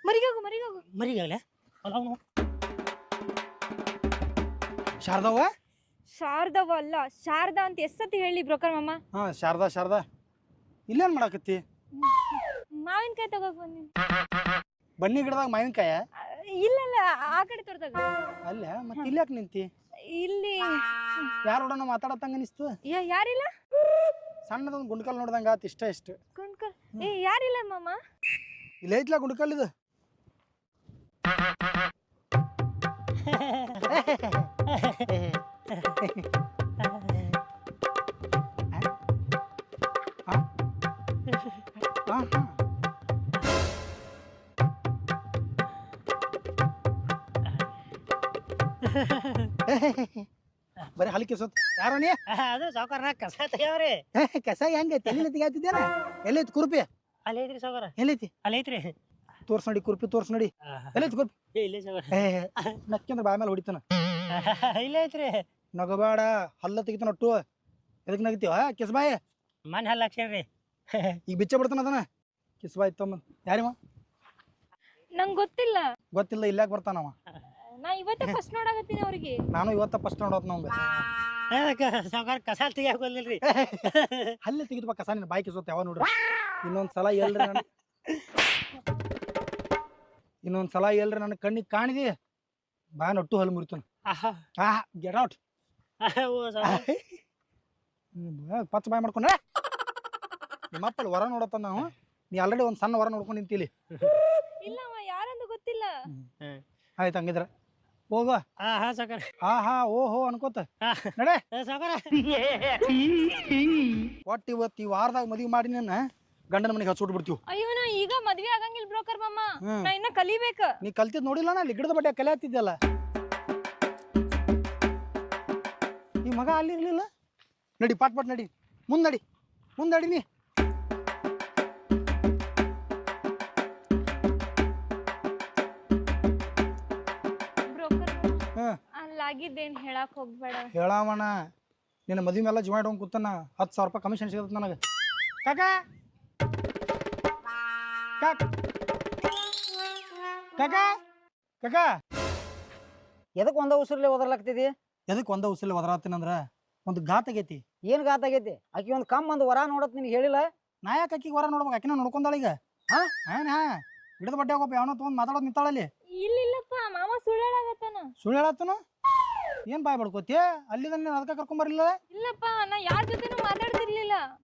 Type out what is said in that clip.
ಮರಿಗೋಗು ಮರಿಗೋಗು ಮರಿಗಾಗಲೇ ಶಾರದವ್ವ ಶಾರದವ ಅಲ್ಲ ಶಾರದಾ ಅಂತ ಎಷ್ಟತಿ ಹೇಳಿ ಬ್ರೋಕರ್ ಮಾಮ. ಹಾ ಶಾರದಾ ಇಲ್ಲೇನ್ ಮಾಡಾಕತ್ತಿ? ಮಾವಿನಕಾಯಿ ತಗೋಕ್ ಬಂದಿನಿ. ಬನ್ನಿ ಗಿಡದಾಗ ಮಾವಿನಕಾಯ? ಇಲ್ಲ ಆ ಕಡೆ ತೋರ್ದಾಗ. ಅಲ್ಲ ಮತ್ತೆ ಇಲ್ಯಾಕ್ ನಿಂತಿ? ಇಲ್ಲಿ ಯಾರೋಡನ ಮಾತಾಡತ್ತಂಗ ಅನಿಸ್ತು. ಯಾರಿಲ್ಲ. ಸಣ್ಣದೊಂದು ಗುಂಡ್ಕಲ್ ನೋಡ್ದಂಗ ಆತ ಇಷ್ಟ ಕುಂಡ್ಕಲ್ ಯಾರಿಲ್ಲ ಮಾಮ. ಇಲ್ಲ ಐತ್ಲಾ ಗುಂಡ್ಕಲ್ ಇದು. ಬರೀ ಹಲಿಕೆ ಸೊತ್ ಯಾರೋ ನೀ? ಅದು ಸಾವುಕಾರ ಕಸ ತೆಗ್ಯಾವ್ರಿ. ಕಸ ಹೆಂಗ ತಲೆನ ತೆಗಿಯಾತಿದ್ದೇನ? ಎಲ್ಲೈತಿ ಕುರುಪಿ? ಅಲ್ಲಿ ಐತ್ರಿ ಸಾವುಕಾರ. ಎಲ್ಲೈತಿ? ಅಲ್ಲಿ ಐತ್ರಿ. ತೋರ್ಸ್ ನೋಡಿ ಕುರುಪಿ ತೋರ್ಸ್ ನೋಡಿ. ಎಲ್ಲೈತಿ ಕುರುಪಿ? ಇಲ್ಲೇ ಸಾವುಕಾರ. ನಕ್ಕಿಂದ್ರ ಬಾಯ ಮೇಲೆ ಹೊಡಿತಾನ. ಇಲ್ಲೇ ಐತ್ರಿ. ನಗಬೇಡ ಹಲ್ಲ ತೆಗಿತಾನ ಒಟ್ಟು. ಎದಕ್ ನಗಿತೀವ ಕಿಸ್ಬಾಯಿ? ಮನ್ ಹಲ್ಲ ಹಾಕ್ಸ್ಯಾರ್ರಿ. ಈಗ ಬಿಚ್ಚ ಬಿಡ್ತಾನ ಅದನ್ನ. ಕಿಸ್ಬಾಯಿ ತಮ್ಮ ಯಾರಿವ? ನಂಗೆ ಗೊತ್ತಿಲ್ಲ. ಗೊತ್ತಿಲ್ಲ ಇಲ್ಲಾಕ್ ಬರ್ತಾನವ. ನಾ ಇವತ್ತೇ ಫಸ್ಟ್ ನೋಡಾಕತ್ತೀನಿ ಅವ್ರಿಗೆ. ನಾನು ಇವತ್ತ ಫಸ್ಟ್ ನೋಡೋತ್ ನಮ್ಗ. ಸಾವುಕಾರ ಕಸ ತೆಗಿಯಾಕ ಬಂದಿಲ್ರಿ. ಹಲ್ಲೆ ತೆಗಿದ್ಬ ಕಸ ನಿನ್ನ ಬಾಯಿ ಕಿಸೋತ್ ಯಾವ ನೋಡ್ರಿ. ಇನ್ನೊಂದ್ಸಲ ಎಲ್ರಿ ನನ್ನ ಕಣ್ಣಿಗೆ ಕಾಣಿದಿ ಬಾ ನೊಟ್ಟು ಹಲ್ಲು ಮುರಿತಾನ. Get out. ಪಚ್ಚ ಬಾಯ್ ಮಾಡ್ಕೊಂಡ್ರೆ ನಿಮ್ಮಪ್ಪಲ್ಲಿ ವರ ನೋಡತ್ತ ನಾವು. ನೀ ಆಲ್ರೆಡಿ ಒಂದ್ ಸಣ್ಣ ವರ ನೋಡ್ಕೊಂಡು ನಿಂತಿಲಿ. ಇಲ್ಲ ಯಾರಂತ ಗೊತ್ತಿಲ್ಲ. ಆಯ್ತು ಹಂಗಿದ್ರ ಹೋಗುವ. ಸಾವುಕಾರ. ಓಹೋ ಅನ್ಕೋತ ನಡೆ ಸಾವುಕಾರ. ಒಟ್ಟು ಇವತ್ತು ಈ ವಾರದಾಗ ಮದ್ವಿ ಮಾಡಿ ನನ್ನ ಗಂಡನ ಮನೆಗೆ ಹಚ್ಚಿಬಿಟ್ಟು ಬಿಡ್ತೀವಿ. ಅಯ್ಯೋ ನಾ ಈಗ ಮದ್ವೆ ಆಗಂಗಿಲ್ಲ ಬ್ರೋಕರ್ ಮಾಮ. ನಾ ಇನ್ನ ಕಲಿಬೇಕ. ನೀ ಕಲ್ತಿದ್ ನೋಡಿಲ್ಲ ನಾ ಗಿಡದ ಬಡ್ಡೆ ಕಲೆ ಹತ್ತಿದ್ದಲ್ಲ. ಈ ಮಗ ಅಲ್ಲಿರ್ಲಿಲ್ಲ. ನಡಿ ಪಾಟ್ ನಡಿ ಮುಂದಡಿ ನೀ. ಅಲ್ಲಾಗಿದ್ದೇನ್ ಹೇಳಕ್ ಹೋಗ್ಬೇಡ. ಹೇಳಾವಣ ನಿನ್ನ ಮದ್ವಿ ಮೇಲೆ ಜೀವ ಇಟ್ಕೊಂಡ್ ಕೂತಾನ. 10,000 ರೂಪಾಯಿ ಕಮಿಷನ್ ಸಿಗತ್ತ ನನಗೆ. ಕಾಕಾ ಎದಕ್ ಒಂದ ಉಸಿರ್ಲೆ ಒದರ್ಲಾಗ್ತಿದಿ? ಎದಕ್ ಒಂದ ಉಸಿರ್ಲೆ ಒದರಾತೀನಂದ್ರ ಒಂದು ಘಾತ್ ಆಗೈತಿ. ಏನ್ ಗಾತ್ ಆಗೈತಿ? ಆಕಿ ಒಂದ್ ಕಮ್ ಒಂದ್ ವರ ನೋಡತ್ ನಿನ್ಗೆ ಹೇಳಿಲ್ಲ? ನಾ ಯಾಕೆ ಆಕಿಗೆ ವರ ನೋಡ್ಬೇಕು? ಆಕಿನ ನೋಡ್ಕೊಂಡಾಳ ಈಗ. ಗಿಡದ ಬಡ್ಡೆ ಹೋಗಪ್ಪ ಯಾವನೋ ತಗೊಂಡ್ ಮಾತಾಡೋದ್ ನಿಂತಾಳಲ್ಲಿ. ಇಲ್ಲಪ್ಪ ಮಾಮ ಸುಳ್ಳು ಹೇಳಾಕತ್ತಾನ. ಸುಳ್ಳು ಹೇಳತ್ತನ? ಏನ್ ಬಾಯ್ ಬಡ್ಕೋತಿ? ಅಲ್ಲಿದ ಅದಕ್ಕೆ ಕರ್ಕೊಂಡ್ ಬರ್ಲಿಲ್ಲ? ಇಲ್ಲಪ್ಪ ನಾ ಯಾರ ಜೊತೆನೂ ಮಾತಾಡ್ತಿರ್ಲಿಲ್ಲ.